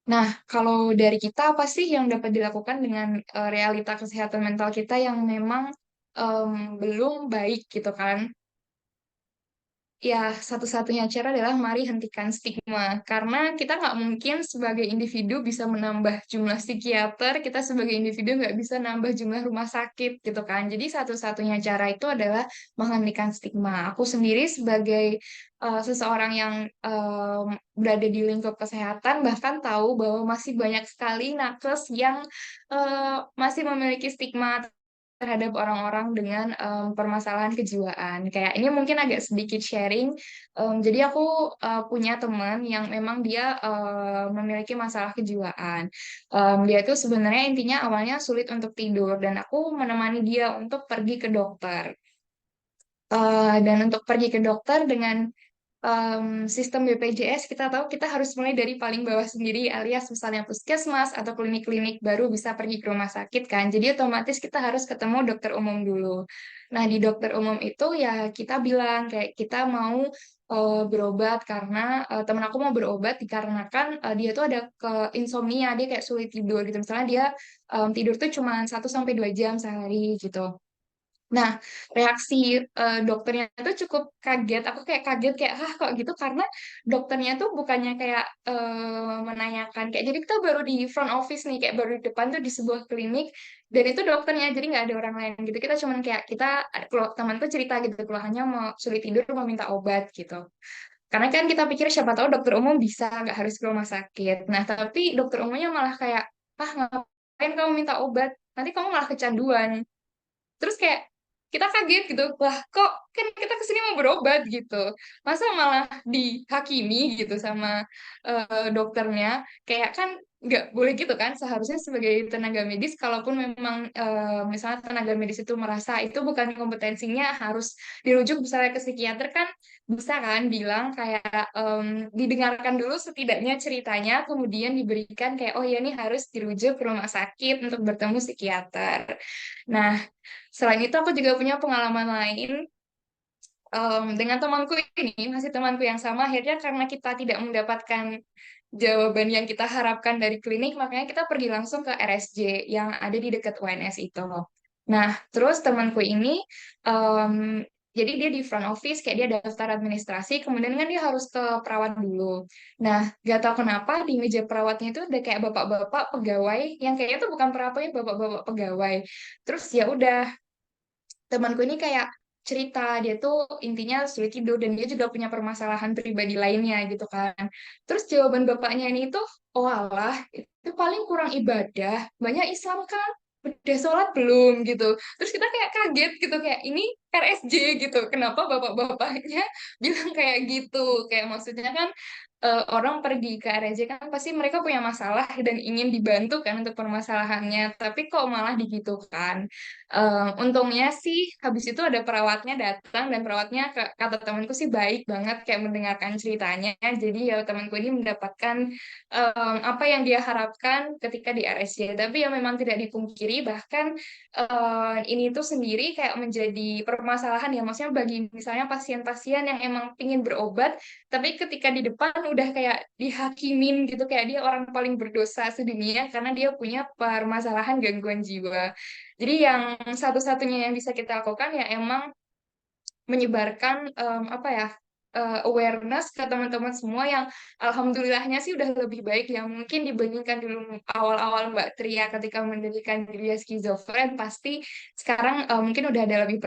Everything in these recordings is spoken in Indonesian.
Nah, kalau dari kita apa sih yang dapat dilakukan dengan realita kesehatan mental kita yang memang belum baik gitu kan? Ya, satu-satunya cara adalah mari hentikan stigma. Karena kita nggak mungkin sebagai individu bisa menambah jumlah psikiater, kita sebagai individu nggak bisa nambah jumlah rumah sakit gitu kan. Jadi satu-satunya cara itu adalah menghentikan stigma. Aku sendiri sebagai seseorang yang berada di lingkup kesehatan, bahkan tahu bahwa masih banyak sekali nakes yang masih memiliki stigma terhadap orang-orang dengan permasalahan kejiwaan. Kayak ini mungkin agak sedikit sharing. Jadi aku punya teman yang memang dia memiliki masalah kejiwaan. Dia tuh sebenarnya intinya awalnya sulit untuk tidur dan aku menemani dia untuk pergi ke dokter. Dan untuk pergi ke dokter dengan sistem BPJS kita tahu kita harus mulai dari paling bawah sendiri alias misalnya puskesmas atau klinik-klinik baru bisa pergi ke rumah sakit kan. Jadi otomatis kita harus ketemu dokter umum dulu. Nah, di dokter umum itu ya kita bilang kayak kita mau berobat karena temen aku mau berobat dikarenakan dia tuh ada ke insomnia, dia kayak sulit tidur gitu. Misalnya dia tidur tuh cuma 1 sampai 2 jam sehari gitu. Nah, reaksi dokternya itu cukup kaget. Aku kayak kaget kayak, "Hah, kok gitu?" Karena dokternya tuh bukannya kayak menanyakan kayak jadi kita baru di front office nih, kayak baru di depan tuh di sebuah klinik dan itu dokternya, jadi nggak ada orang lain gitu. Kita cuman kayak kita kalau temanku cerita gitu, keluhannya mau sulit tidur, mau minta obat gitu. Karena kan kita pikir siapa tahu dokter umum bisa, nggak harus ke rumah sakit. Nah, tapi dokter umumnya malah kayak, "Ah, ngapain kamu minta obat? Nanti kamu malah kecanduan." Terus kayak kita kaget gitu, wah kok kan kita kesini mau berobat gitu, masa malah dihakimi gitu sama dokternya, kayak kan nggak boleh gitu kan, seharusnya sebagai tenaga medis, kalaupun memang misalnya tenaga medis itu merasa itu bukan kompetensinya, harus dirujuk misalnya ke psikiater kan, bisa kan bilang kayak didengarkan dulu setidaknya ceritanya, kemudian diberikan kayak, oh ya ini harus dirujuk ke rumah sakit untuk bertemu psikiater. Nah, selain itu aku juga punya pengalaman lain dengan temanku ini, masih temanku yang sama, akhirnya karena kita tidak mendapatkan jawaban yang kita harapkan dari klinik, makanya kita pergi langsung ke RSJ yang ada di dekat UNS itu. Nah, terus temanku ini, em, jadi dia di front office, kayak dia daftar administrasi, kemudian kan dia harus ke perawat dulu. Nah, gak tahu kenapa di meja perawatnya itu ada kayak bapak-bapak pegawai, yang kayaknya tuh bukan perawatnya, bapak-bapak pegawai. Terus ya udah, temanku ini kayak cerita dia tuh intinya sulit tidur dan dia juga punya permasalahan pribadi lainnya gitu kan. Terus jawaban bapaknya ini tuh, oh alah, itu paling kurang ibadah. Banyak Islam kan udah sholat belum gitu. Terus kita kayak kaget gitu kayak ini RSJ gitu. Kenapa bapak-bapaknya bilang kayak gitu? Kayak maksudnya kan orang pergi ke RSJ kan pasti mereka punya masalah dan ingin dibantu kan untuk permasalahannya. Tapi kok malah digitukan. Untungnya sih habis itu ada perawatnya datang dan perawatnya kata temanku sih baik banget kayak mendengarkan ceritanya. Jadi ya temanku ini mendapatkan apa yang dia harapkan ketika di RSJ. Tapi ya memang tidak dipungkiri bahkan ini tuh sendiri kayak menjadi permasalahan ya. Maksudnya bagi misalnya pasien-pasien yang emang ingin berobat tapi ketika di depan udah kayak dihakimin gitu kayak dia orang paling berdosa sedunia karena dia punya permasalahan gangguan jiwa. Jadi yang satu-satunya yang bisa kita lakukan ya emang menyebarkan apa ya awareness ke teman-teman semua yang alhamdulillahnya sih udah lebih baik ya mungkin dibandingkan dulu awal-awal Mbak Tria ketika mendirikan dia skizofren pasti sekarang mungkin udah ada lebih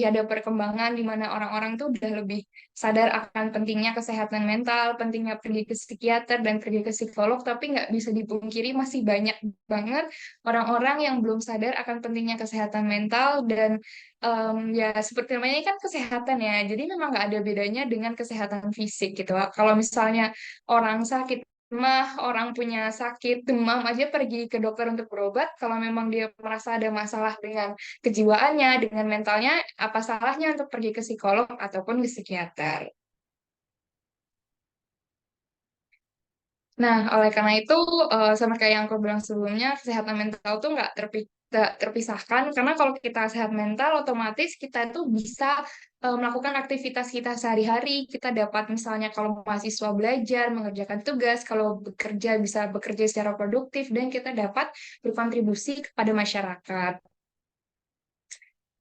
ada perkembangan di mana orang-orang tuh udah lebih sadar akan pentingnya kesehatan mental, pentingnya pergi ke psikiater dan pergi ke psikolog, tapi nggak bisa dipungkiri masih banyak banget orang-orang yang belum sadar akan pentingnya kesehatan mental dan ya seperti namanya ini kan kesehatan ya, jadi memang nggak ada bedanya dengan kesehatan fisik gitu. Kalau misalnya orang sakit mah, orang punya sakit demam aja pergi ke dokter untuk berobat. Kalau memang dia merasa ada masalah dengan kejiwaannya, dengan mentalnya, apa salahnya untuk pergi ke psikolog ataupun ke psikiater? Nah, oleh karena itu, sama kayak yang aku bilang sebelumnya, kesehatan mental tuh nggak terpikir terpisahkan, karena kalau kita sehat mental otomatis kita itu bisa melakukan aktivitas kita sehari-hari. Kita dapat misalnya kalau mahasiswa belajar, mengerjakan tugas, kalau bekerja bisa bekerja secara produktif, dan kita dapat berkontribusi kepada masyarakat.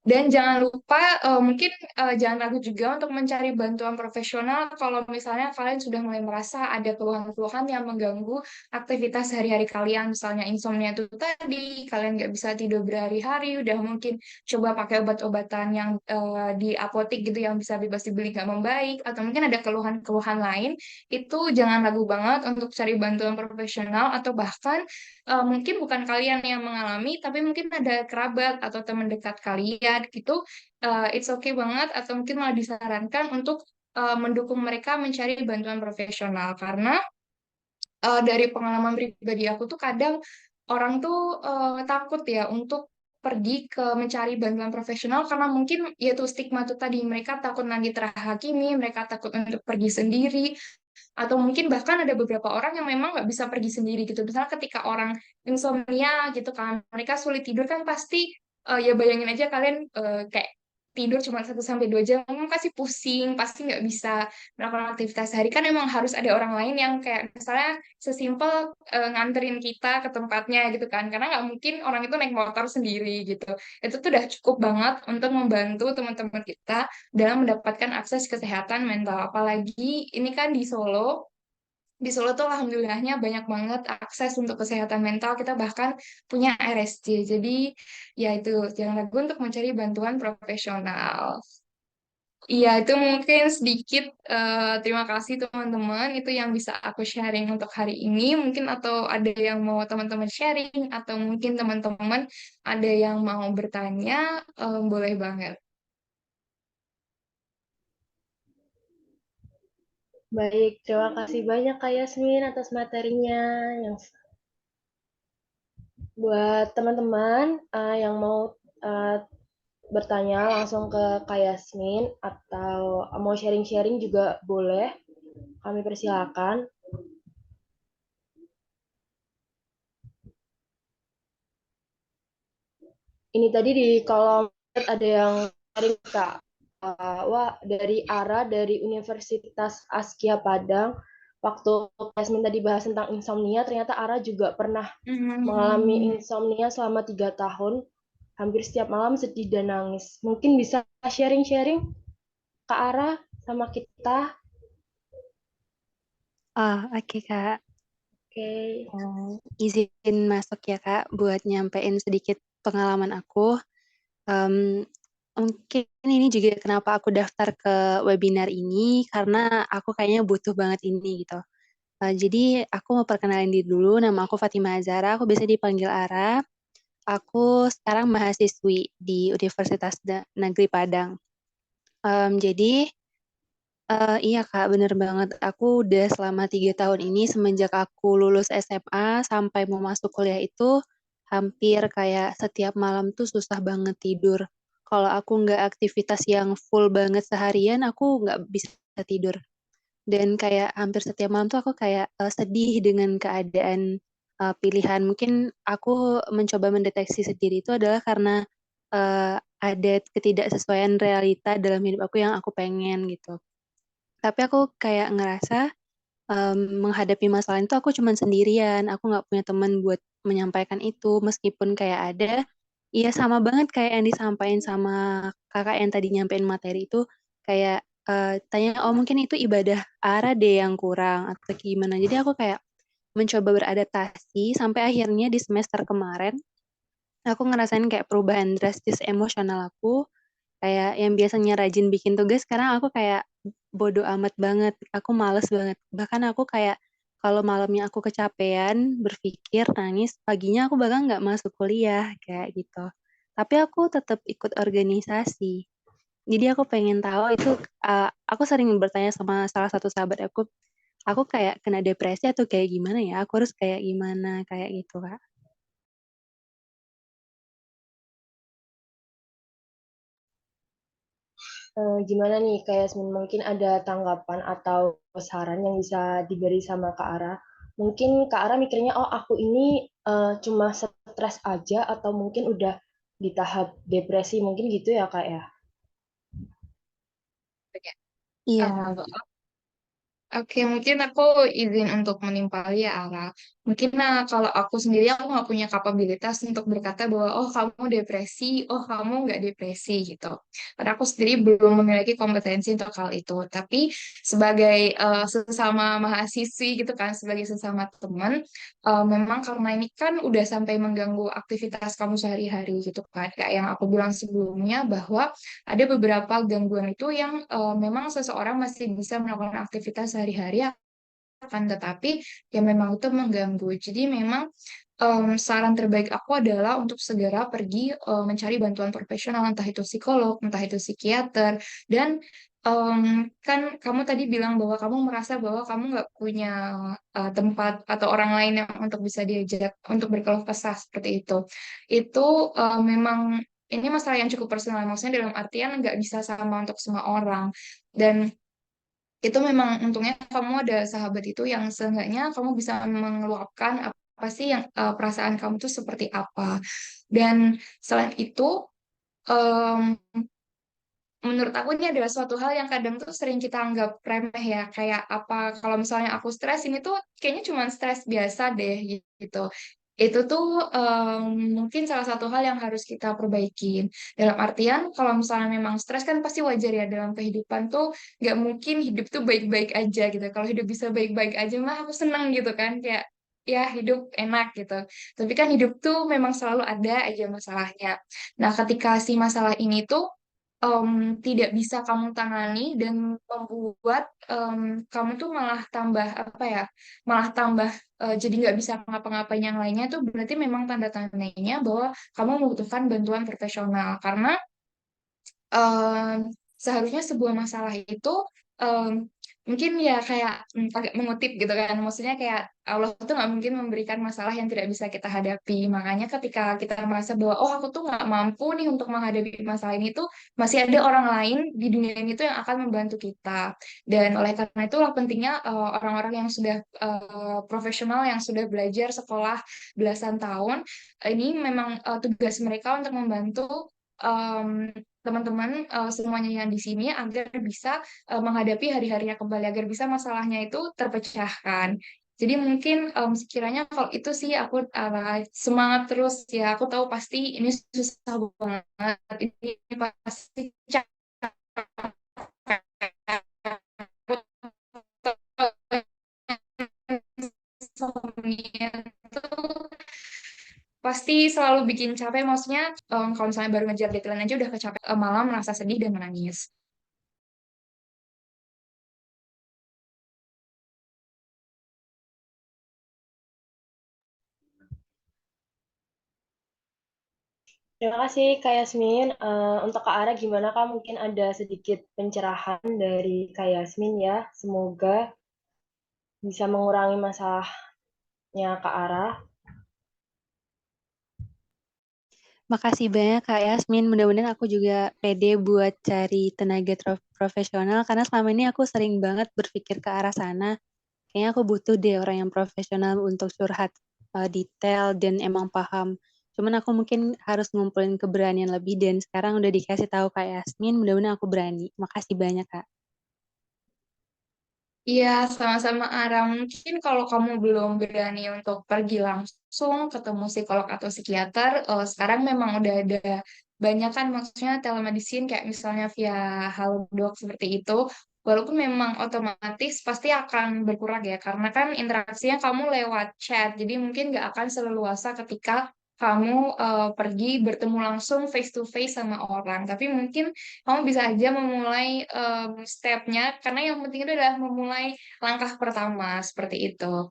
Dan jangan lupa, mungkin jangan ragu juga untuk mencari bantuan profesional kalau misalnya kalian sudah mulai merasa ada keluhan-keluhan yang mengganggu aktivitas sehari-hari kalian. Misalnya insomnia itu tadi, kalian nggak bisa tidur berhari-hari, udah mungkin coba pakai obat-obatan yang di apotek gitu yang bisa bebas dibeli nggak membaik, atau mungkin ada keluhan-keluhan lain, itu jangan ragu banget untuk cari bantuan profesional, atau bahkan mungkin bukan kalian yang mengalami, tapi mungkin ada kerabat atau teman dekat kalian gitu, it's okay banget, atau mungkin malah disarankan untuk mendukung mereka mencari bantuan profesional. Karena dari pengalaman pribadi aku tuh kadang orang tuh takut ya untuk pergi ke mencari bantuan profesional, karena mungkin yaitu stigma tuh tadi, mereka takut nanti terhakimi, mereka takut untuk pergi sendiri, atau mungkin bahkan ada beberapa orang yang memang nggak bisa pergi sendiri gitu. Misalnya ketika orang insomnia gitu kan, mereka sulit tidur kan pasti, ya bayangin aja kalian kayak tidur cuma 1 sampai 2 jam, memang pasti pusing, pasti nggak bisa melakukan aktivitas sehari. Kan memang harus ada orang lain yang kayak misalnya sesimpel nganterin kita ke tempatnya gitu kan, karena nggak mungkin orang itu naik motor sendiri gitu. Itu tuh udah cukup banget untuk membantu teman-teman kita dalam mendapatkan akses kesehatan mental. Apalagi ini kan di Solo. Di Solo tuh alhamdulillahnya banyak banget akses untuk kesehatan mental. Kita bahkan punya RSC. Jadi ya itu, jangan ragu untuk mencari bantuan profesional. Iya, itu mungkin sedikit. Terima kasih teman-teman. Itu yang bisa aku sharing untuk hari ini. Mungkin atau ada yang mau teman-teman sharing, atau mungkin teman-teman ada yang mau bertanya, boleh banget. Baik, terima kasih banyak Kak Yasmin atas materinya. Yang buat teman-teman yang mau eh, bertanya langsung ke Kak Yasmin atau mau sharing-sharing juga boleh. Kami persilakan. Ini tadi di kolom chat ada yang sharing Kak. Wah, dari Ara dari Universitas Askia Padang. Waktu Yasmin tadi bahas tentang insomnia, ternyata Ara juga pernah mengalami Hmm. insomnia selama 3 tahun. Hampir setiap malam sedih dan nangis. Mungkin bisa sharing-sharing ke Ara sama kita. Oh, oke Kak. Oke. Izin masuk ya Kak buat nyampein sedikit pengalaman aku. Em, Mungkin ini juga kenapa aku daftar ke webinar ini karena aku kayaknya butuh banget ini gitu. Jadi aku mau perkenalin diri dulu, nama aku Fatima Azara, aku biasa dipanggil Ara. Aku sekarang mahasiswi di Universitas Negeri Padang. Jadi iya Kak, bener banget. Aku udah selama 3 tahun ini semenjak aku lulus SMA sampai mau masuk kuliah itu hampir kayak setiap malam tuh susah banget tidur. Kalau aku nggak aktivitas yang full banget seharian, aku nggak bisa tidur. Dan kayak hampir setiap malam tuh aku kayak sedih dengan keadaan pilihan. Mungkin aku mencoba mendeteksi sendiri itu adalah karena ada ketidaksesuaian realita dalam hidup aku yang aku pengen gitu. Tapi aku kayak ngerasa menghadapi masalah itu aku cuman sendirian, aku nggak punya teman buat menyampaikan itu, meskipun kayak ada, iya sama banget kayak yang disampaikan sama kakak yang tadi nyampein materi itu, kayak tanya, oh mungkin itu ibadah Ara deh yang kurang atau gimana. Jadi aku kayak mencoba beradaptasi sampai akhirnya di semester kemarin aku ngerasain kayak perubahan drastis emosional aku, kayak yang biasanya rajin bikin tugas, sekarang aku kayak bodo amat banget. Aku males banget. Bahkan aku kayak kalau malamnya aku kecapean, berpikir, nangis, paginya aku bahkan nggak masuk kuliah, kayak gitu. Tapi aku tetap ikut organisasi. Jadi aku pengen tahu itu, aku sering bertanya sama salah satu sahabat aku kayak kena depresi atau kayak gimana ya? Aku harus kayak gimana, kayak gitu, Kak. Gimana nih Kak Yasmin? Mungkin ada tanggapan atau saran yang bisa diberi sama Kak Ara. Mungkin Kak Ara mikirnya, oh aku ini cuma stres aja atau mungkin udah di tahap depresi mungkin gitu ya Kak ya? Iya. Eh, Oke, mungkin aku izin untuk menimpali ya, Ara. Mungkin kalau aku sendiri, aku nggak punya kapabilitas untuk berkata bahwa, oh kamu depresi, oh kamu nggak depresi gitu. Karena aku sendiri belum memiliki kompetensi untuk hal itu. Tapi sebagai sesama mahasiswi gitu kan, sebagai sesama teman, memang karena ini kan udah sampai mengganggu aktivitas kamu sehari-hari gitu kan. Kayak yang aku bilang sebelumnya bahwa ada beberapa gangguan itu yang memang seseorang masih bisa melakukan aktivitas sehari-hari akan tetapi ya memang itu mengganggu. Jadi memang saran terbaik aku adalah untuk segera pergi mencari bantuan profesional, entah itu psikolog, entah itu psikiater, dan kan kamu tadi bilang bahwa kamu merasa bahwa kamu nggak punya tempat atau orang lain yang untuk bisa diajak untuk berkeluh kesah seperti itu. Itu memang ini masalah yang cukup personal, maksudnya dalam artian nggak bisa sama untuk semua orang. Dan itu memang untungnya kamu ada sahabat itu yang seenggaknya kamu bisa mengeluapkan apa sih yang perasaan kamu tuh seperti apa. Dan selain itu, em, menurut aku ini adalah suatu hal yang kadang tuh sering kita anggap remeh ya. Kayak apa, kalau misalnya aku stres, ini tuh kayaknya cuma stres biasa deh gitu. Itu tuh mungkin salah satu hal yang harus kita perbaikin. Dalam artian, kalau misalnya memang stres kan pasti wajar ya dalam kehidupan tuh nggak mungkin hidup tuh baik-baik aja gitu. Kalau hidup bisa baik-baik aja mah aku seneng gitu kan. Kayak ya hidup enak gitu. Tapi kan hidup tuh memang selalu ada aja masalahnya. Nah, ketika si masalah ini tuh tidak bisa kamu tangani dan membuat kamu tuh malah tambah apa ya, malah tambah jadi nggak bisa ngapa-ngapain yang lainnya tuh berarti memang tanda-tandanya bahwa kamu membutuhkan bantuan profesional karena em, seharusnya sebuah masalah itu em, mungkin ya kayak agak mengutip gitu kan, maksudnya kayak Allah tuh nggak mungkin memberikan masalah yang tidak bisa kita hadapi. Makanya ketika kita merasa bahwa oh aku tuh nggak mampu nih untuk menghadapi masalah ini tuh masih ada orang lain di dunia ini tuh yang akan membantu kita. Dan oleh karena itulah pentingnya orang-orang yang sudah profesional yang sudah belajar sekolah belasan tahun ini memang tugas mereka untuk membantu teman-teman semuanya yang di sini agar bisa menghadapi hari-harinya kembali, agar bisa masalahnya itu terpecahkan. Jadi mungkin sekiranya kalau itu sih aku semangat terus ya. Aku tahu pasti ini susah banget, ini pasti capek. Insomnia itu pasti selalu bikin capek. Maksudnya kalau misalnya baru ngejar deadline aja udah kecapek, malam merasa sedih dan menangis. Terima kasih Kak Yasmin. Untuk Kak Ara gimana Kak? Mungkin ada sedikit pencerahan dari Kak Yasmin ya. Semoga bisa mengurangi masalahnya Kak Ara. Makasih banyak Kak Yasmin. Mudah-mudahan aku juga pede buat cari tenaga profesional karena selama ini aku sering banget berpikir ke arah sana. Kayaknya aku butuh deh orang yang profesional untuk curhat detail dan emang paham. Cuman aku mungkin harus ngumpulin keberanian lebih dan sekarang udah dikasih tahu Kak Yasmin, mudah-mudahan aku berani. Makasih banyak Kak. Iya, sama-sama Ara. Mungkin kalau kamu belum berani untuk pergi langsung ketemu psikolog atau psikiater, sekarang memang udah ada banyak kan, maksudnya telemedicine kayak misalnya via Halodoc seperti itu. Walaupun memang otomatis pasti akan berkurang ya, karena kan interaksinya kamu lewat chat, jadi mungkin nggak akan seleluasa ketika kamu pergi bertemu langsung face to face sama orang. Tapi mungkin kamu bisa aja memulai stepnya, karena yang penting itu adalah memulai langkah pertama seperti itu.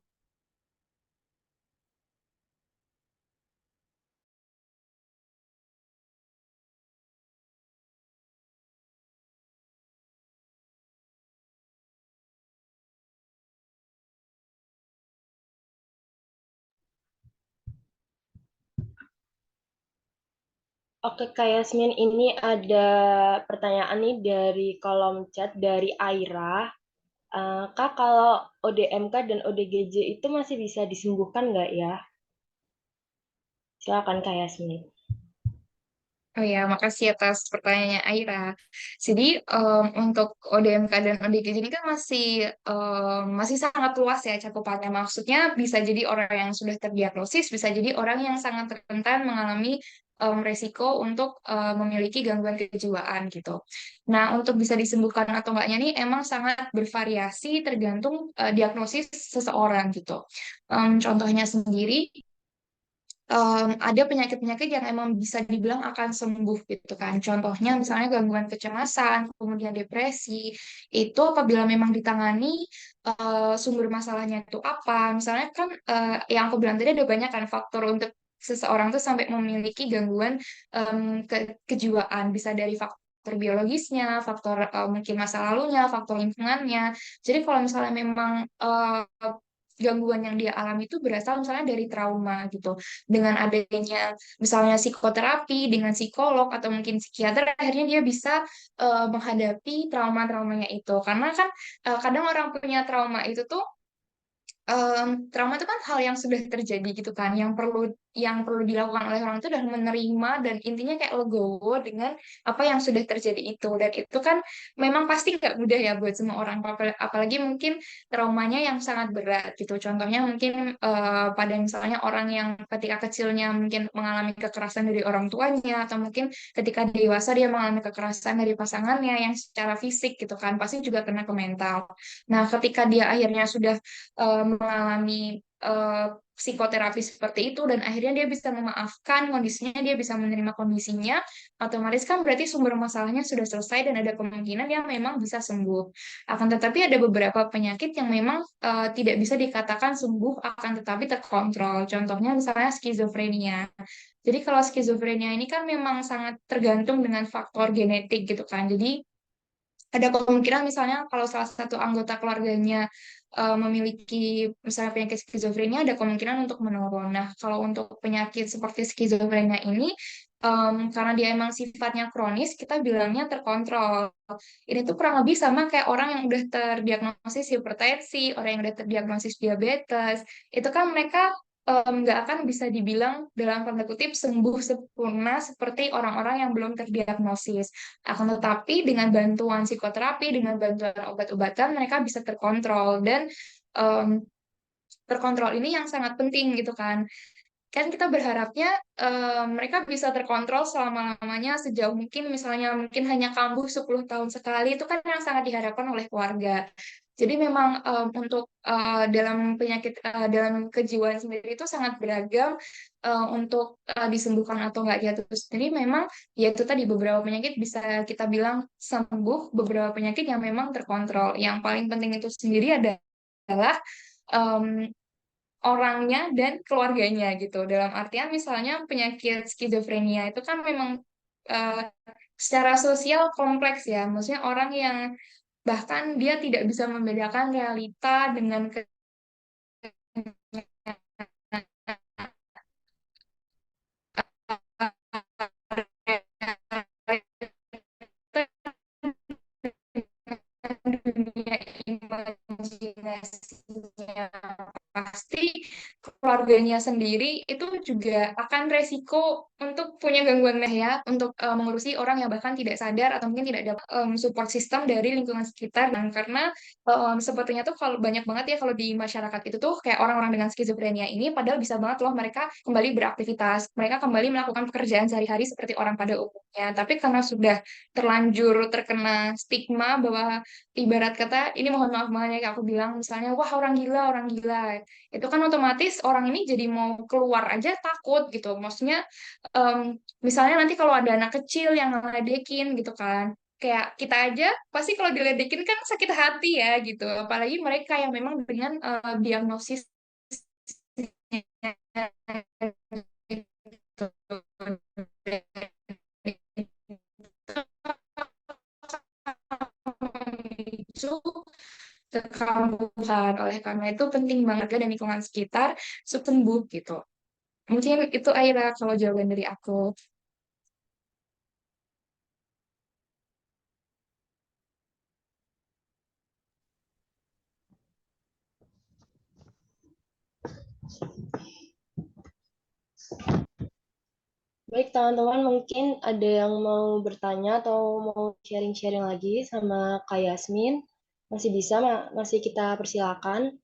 Oke Kak Yasmin, ini ada pertanyaan nih dari kolom chat dari Aira. Kak, kalau ODMK dan ODGJ itu masih bisa disembuhkan nggak ya? Silakan Kak Yasmin. Oh ya, makasih atas pertanyaannya Aira. Jadi untuk ODMK dan ODGJ ini kan masih sangat luas ya cakupannya. Maksudnya bisa jadi orang yang sudah terdiagnosis, bisa jadi orang yang sangat rentan mengalami resiko untuk memiliki gangguan kejiwaan gitu. Nah, untuk bisa disembuhkan atau enggaknya ini emang sangat bervariasi tergantung diagnosis seseorang gitu. Contohnya sendiri ada penyakit-penyakit yang emang bisa dibilang akan sembuh gitu kan. Contohnya misalnya gangguan kecemasan, kemudian depresi, itu apabila memang ditangani sumber masalahnya itu apa. Misalnya kan yang aku bilang tadi ada banyak kan faktor untuk seseorang tuh sampai memiliki gangguan kejiwaan. Bisa dari faktor biologisnya, faktor mungkin masa lalunya, faktor lingkungannya. Jadi kalau misalnya memang gangguan yang dia alami itu berasal misalnya dari trauma gitu dengan adanya misalnya psikoterapi dengan psikolog atau mungkin psikiater akhirnya dia bisa menghadapi trauma-traumanya itu karena kan kadang orang punya trauma itu tuh trauma itu kan hal yang sudah terjadi gitu kan yang perlu dilakukan oleh orang itu dan menerima dan intinya kayak legowo dengan apa yang sudah terjadi itu dan itu kan memang pasti nggak mudah ya buat semua orang apalagi mungkin traumanya yang sangat berat gitu contohnya mungkin pada misalnya orang yang ketika kecilnya mungkin mengalami kekerasan dari orang tuanya atau mungkin ketika dewasa dia mengalami kekerasan dari pasangannya yang secara fisik gitu kan pasti juga kena ke mental. Nah ketika dia akhirnya sudah mengalami psikoterapi seperti itu dan akhirnya dia bisa memaafkan kondisinya, dia bisa menerima kondisinya, otomatis kan berarti sumber masalahnya sudah selesai dan ada kemungkinan dia memang bisa sembuh. Akan tetapi ada beberapa penyakit yang memang tidak bisa dikatakan sembuh, akan tetapi terkontrol. Contohnya misalnya skizofrenia. Jadi kalau skizofrenia ini kan memang sangat tergantung dengan faktor genetik gitu kan. Jadi ada kemungkinan misalnya kalau salah satu anggota keluarganya memiliki misalnya penyakit skizofrenia ada kemungkinan untuk menurun. Nah, kalau untuk penyakit seperti skizofrenia ini karena dia emang sifatnya kronis, kita bilangnya terkontrol. Ini tuh kurang lebih sama kayak orang yang udah terdiagnosis hipertensi, orang yang udah terdiagnosis diabetes. Itu kan mereka nggak akan bisa dibilang dalam tanda kutip sembuh sempurna seperti orang-orang yang belum terdiagnosis. Akan tetapi dengan bantuan psikoterapi, dengan bantuan obat-obatan, mereka bisa terkontrol dan em, terkontrol ini yang sangat penting gitu kan. Kan kita berharapnya mereka bisa terkontrol selama-lamanya sejauh mungkin misalnya mungkin hanya kambuh 10 tahun sekali itu kan yang sangat diharapkan oleh keluarga. Jadi memang untuk dalam kejiwaan sendiri itu sangat beragam untuk disembuhkan atau enggak jatuh sendiri memang ya itu tadi beberapa penyakit bisa kita bilang sembuh, beberapa penyakit yang memang terkontrol. Yang paling penting itu sendiri adalah orangnya dan keluarganya gitu. Dalam artian misalnya penyakit skizofrenia itu kan memang eh, secara sosial kompleks ya. Maksudnya orang yang bahkan dia tidak bisa membedakan realita dengan dunia imajinasinya pasti keluarganya sendiri itu juga akan resiko untuk punya gangguan ya untuk mengurusi orang yang bahkan tidak sadar atau mungkin tidak ada support system dari lingkungan sekitar dan karena sepertinya tuh kalau banyak banget ya kalau di masyarakat itu tuh kayak orang-orang dengan skizofrenia ini padahal bisa banget loh mereka kembali beraktivitas mereka kembali melakukan pekerjaan sehari-hari seperti orang pada umumnya tapi karena sudah terlanjur terkena stigma bahwa ibarat kata ini mohon maaf banget ya Kak, aku bilang misalnya wah orang gila itu kan otomatis orang ini jadi mau keluar aja takut gitu maksudnya em, misalnya nanti kalau ada anak kecil yang ngeledekin gitu kan kayak kita aja pasti kalau diledekin kan sakit hati ya gitu apalagi mereka yang memang dengan diagnosis itu kekambuhan. Oleh karena itu penting banget warga dan lingkungan sekitar supaya sembuh gitu. Mungkin itu Aira kalau jawaban dari aku. Baik, teman-teman, mungkin ada yang mau bertanya atau mau sharing-sharing lagi sama Kak Yasmin. Masih bisa, masih kita persilakan.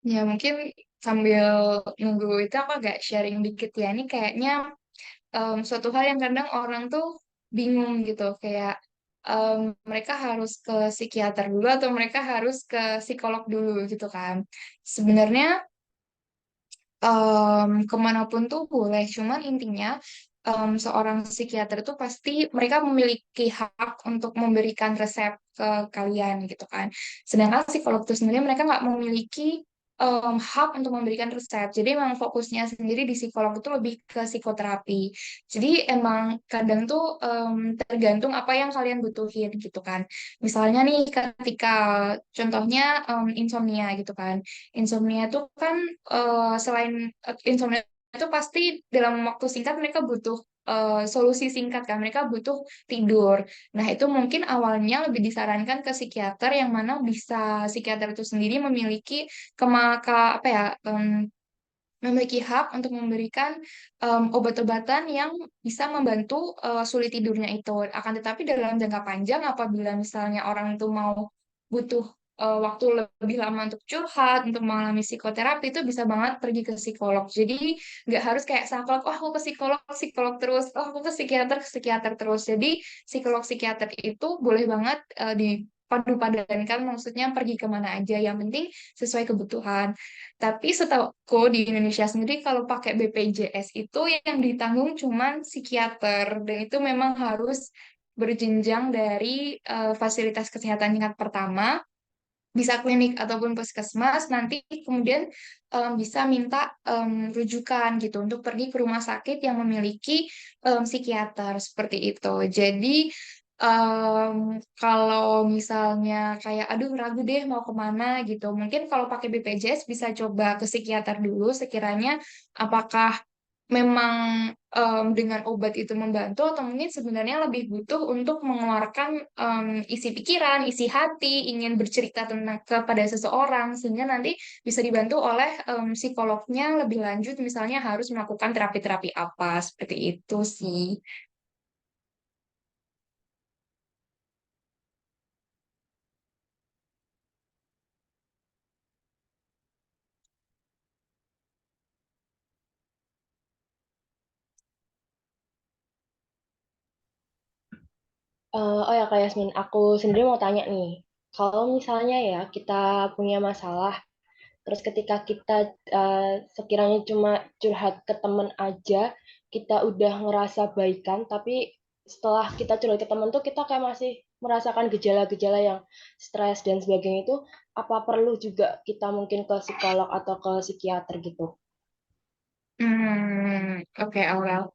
Ya mungkin sambil nunggu itu aku agak sharing dikit ya. Ini kayaknya suatu hal yang kadang orang tuh bingung gitu. Kayak mereka harus ke psikiater dulu atau mereka harus ke psikolog dulu gitu kan. Sebenarnya kemanapun tuh boleh, cuman intinya seorang psikiater itu pasti mereka memiliki hak untuk memberikan resep ke kalian gitu kan. Sedangkan psikolog itu sendiri mereka nggak memiliki hak untuk memberikan resep. Jadi emang fokusnya sendiri di psikolog itu lebih ke psikoterapi. Jadi emang kadang tuh tergantung apa yang kalian butuhin gitu kan. Misalnya nih ketika contohnya insomnia gitu kan. Insomnia itu kan selain insomnia itu pasti dalam waktu singkat mereka butuh solusi singkat kan, mereka butuh tidur. Nah, itu mungkin awalnya lebih disarankan ke psikiater yang mana bisa psikiater itu sendiri memiliki apa ya memiliki hak untuk memberikan obat-obatan yang bisa membantu sulit tidurnya itu. Akan tetapi dalam jangka panjang, apabila misalnya orang itu mau butuh waktu lebih lama untuk curhat, untuk mengalami psikoterapi, itu bisa banget pergi ke psikolog. Jadi nggak harus kayak saklek, oh aku ke psikolog, psikolog terus, oh aku ke psikiater terus. Jadi psikolog, psikiater itu boleh banget dipadu-padankan, maksudnya pergi kemana aja. Yang penting sesuai kebutuhan. Tapi setahuku di Indonesia sendiri kalau pakai BPJS itu yang ditanggung cuman psikiater dan itu memang harus berjenjang dari fasilitas kesehatan tingkat pertama, bisa klinik ataupun puskesmas, nanti kemudian bisa minta rujukan gitu untuk pergi ke rumah sakit yang memiliki psikiater seperti itu. Jadi kalau misalnya kayak aduh ragu deh mau kemana gitu, mungkin kalau pakai BPJS bisa coba ke psikiater dulu sekiranya apakah memang dengan obat itu membantu atau mungkin sebenarnya lebih butuh untuk mengeluarkan isi pikiran, isi hati, ingin bercerita tentang kepada seseorang sehingga nanti bisa dibantu oleh psikolognya lebih lanjut misalnya harus melakukan terapi-terapi apa seperti itu sih. Oh ya Kak Yasmin, aku sendiri mau tanya nih. Kalau misalnya ya kita punya masalah, terus ketika kita sekiranya cuma curhat ke temen aja, kita udah ngerasa baikan, tapi setelah kita curhat ke temen tuh kita kayak masih merasakan gejala-gejala yang stres dan sebagainya itu, apa perlu juga kita mungkin ke psikolog atau ke psikiater gitu? Oke, Aurel.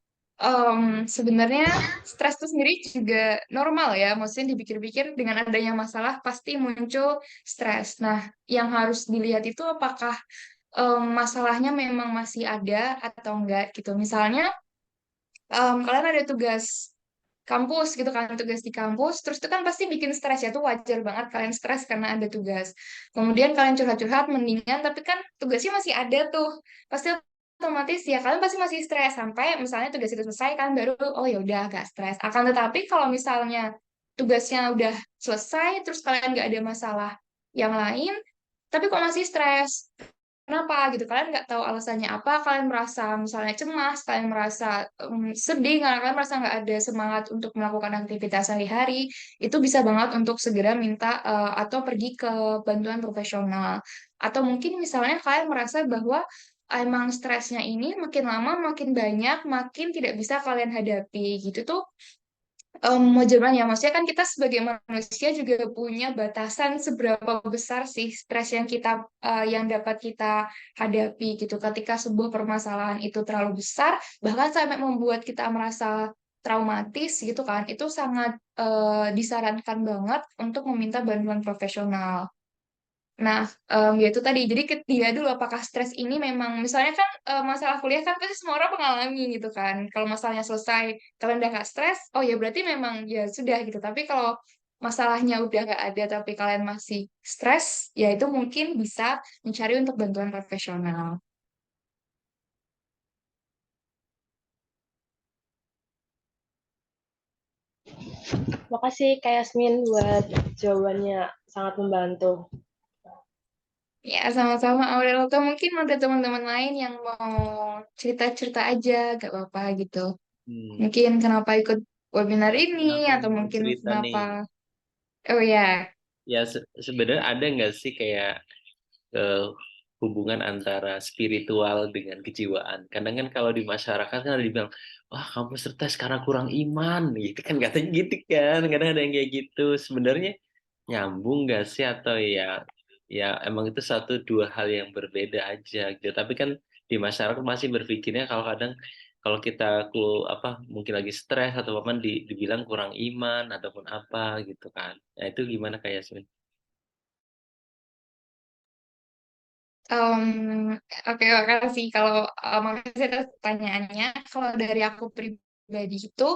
Sebenarnya stres itu sendiri juga normal ya. Maksudnya dipikir-pikir dengan adanya masalah pasti muncul stres. Nah, yang harus dilihat itu apakah masalahnya memang masih ada atau enggak gitu. Misalnya kalian ada tugas kampus gitu kan, tugas di kampus, terus itu kan pasti bikin stres ya, tuh wajar banget kalian stres karena ada tugas. Kemudian kalian curhat-curhat mendingan, tapi kan tugasnya masih ada tuh, pasti otomatis ya kalian pasti masih stres sampai misalnya tugas itu selesai kan baru oh ya udah agak stres. Akan tetapi kalau misalnya tugasnya udah selesai, terus kalian nggak ada masalah yang lain, tapi kok masih stres? Kenapa gitu? Kalian nggak tahu alasannya apa, kalian merasa misalnya cemas, kalian merasa sedih, karena kalian merasa nggak ada semangat untuk melakukan aktivitas sehari-hari, itu bisa banget untuk segera minta atau pergi ke bantuan profesional. Atau mungkin misalnya kalian merasa bahwa emang stresnya ini makin lama makin banyak, makin tidak bisa kalian hadapi gitu tuh wajar banget ya, maksudnya kan kita sebagai manusia juga punya batasan seberapa besar sih stres yang yang dapat kita hadapi gitu. Ketika sebuah permasalahan itu terlalu besar, bahkan sampai membuat kita merasa traumatis gitu kan, itu sangat disarankan banget untuk meminta bantuan profesional. Nah, ya itu tadi. Jadi ketiga dulu, apakah stres ini memang, misalnya kan masalah kuliah kan pasti semua orang mengalami gitu kan. Kalau masalahnya selesai, kalian udah gak stres, oh ya berarti memang ya sudah gitu. Tapi kalau masalahnya udah nggak ada tapi kalian masih stres, ya itu mungkin bisa mencari untuk bantuan profesional. Makasih Kak Yasmin buat jawabannya, sangat membantu. Ya, sama-sama Aurel. Atau mungkin ada teman-teman lain yang mau cerita-cerita aja, gak apa-apa gitu. Hmm. Mungkin kenapa ikut webinar ini, Aku atau mau mungkin cerita kenapa... nih. Oh ya, Ya sebenarnya ada nggak sih kayak eh, hubungan antara spiritual dengan kejiwaan? Kadang kan kalau di masyarakat kan ada dibilang, wah kamu stres karena kurang iman, gitu kan katanya gitu kan. Kadang ada yang kayak gitu. Sebenarnya nyambung nggak sih atau ya emang itu satu dua hal yang berbeda aja gitu. Tapi kan di masyarakat masih berpikirnya kalau kadang kalau kita apa mungkin lagi stres atau apa dibilang kurang iman ataupun apa gitu kan. Nah itu gimana kayak Yasmin? Em, oke, makasih. Kalau makasih atas pertanyaannya. Kalau dari aku pribadi itu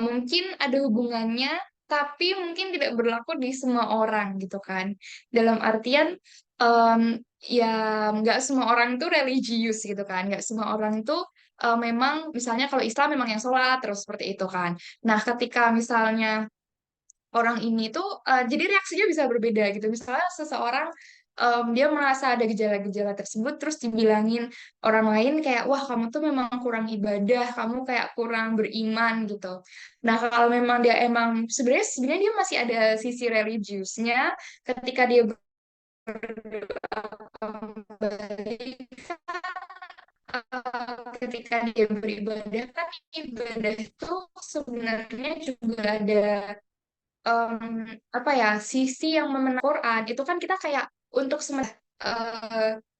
mungkin ada hubungannya, tapi mungkin tidak berlaku di semua orang gitu kan. Dalam artian em, ya nggak semua orang itu religius gitu kan. Nggak semua orang itu memang misalnya kalau Islam memang yang sholat terus seperti itu kan. Nah, ketika misalnya orang ini tuh jadi reaksinya bisa berbeda gitu. Misalnya seseorang dia merasa ada gejala-gejala tersebut terus dibilangin orang lain kayak wah kamu tuh memang kurang ibadah, kamu kayak kurang beriman gitu. Nah, kalau memang dia emang sebenarnya dia masih ada sisi religiusnya ketika dia berdoa kembali ketika dia beribadah kan ibadah itu sebenarnya juga ada apa ya sisi yang memenang Quran itu kan kita kayak untuk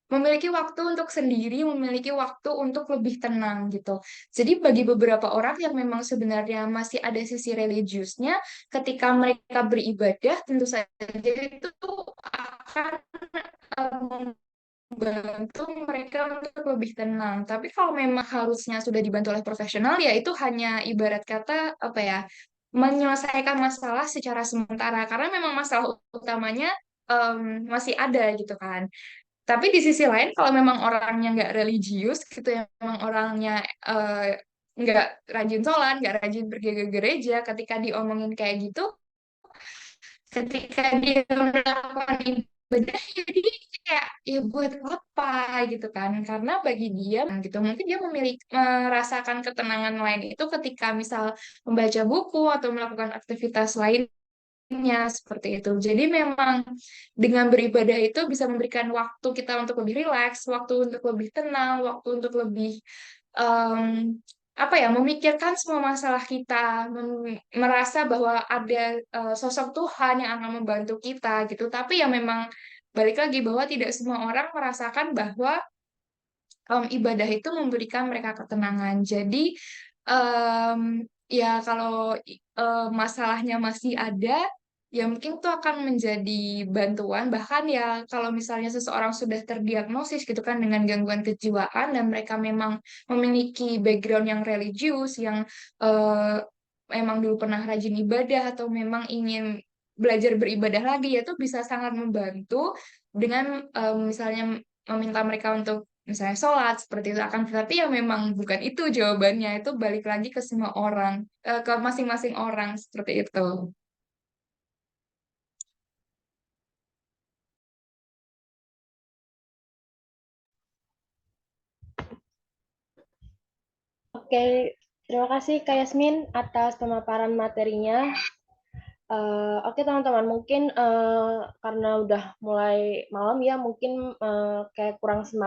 memiliki waktu untuk sendiri, memiliki waktu untuk lebih tenang gitu. Jadi bagi beberapa orang yang memang sebenarnya masih ada sisi religiusnya, ketika mereka beribadah tentu saja itu akan um, membantu mereka untuk lebih tenang. Tapi kalau memang harusnya sudah dibantu oleh profesional, ya itu hanya ibarat kata apa ya, menyelesaikan masalah secara sementara. Karena memang masalah utamanya masih ada gitu kan. Tapi di sisi lain, kalau memang orangnya nggak religius gitu, ya, memang orangnya nggak rajin sholat, nggak rajin pergi ke gereja, ketika diomongin kayak gitu, ketika dia melakukan ibadah jadi kayak ya buat apa gitu kan karena bagi dia gitu mungkin dia memiliki merasakan ketenangan lain itu ketika misal membaca buku atau melakukan aktivitas lainnya seperti itu jadi memang dengan beribadah itu bisa memberikan waktu kita untuk lebih rileks waktu untuk lebih tenang waktu untuk lebih em, apa ya memikirkan semua masalah kita merasa bahwa ada sosok Tuhan yang akan membantu kita gitu tapi ya memang balik lagi bahwa tidak semua orang merasakan bahwa ibadah itu memberikan mereka ketenangan jadi em, ya kalau masalahnya masih ada ya mungkin itu akan menjadi bantuan bahkan ya kalau misalnya seseorang sudah terdiagnosis gitu kan dengan gangguan kejiwaan dan mereka memang memiliki background yang religius yang eh, memang dulu pernah rajin ibadah atau memang ingin belajar beribadah lagi ya itu bisa sangat membantu dengan misalnya meminta mereka untuk misalnya sholat seperti itu akan tetapi ya memang bukan itu jawabannya itu balik lagi ke semua orang ke masing-masing orang seperti itu. Oke, terima kasih Kak Yasmin atas pemaparan materinya. Oke teman-teman, mungkin karena udah mulai malam ya, mungkin kayak kurang semangat.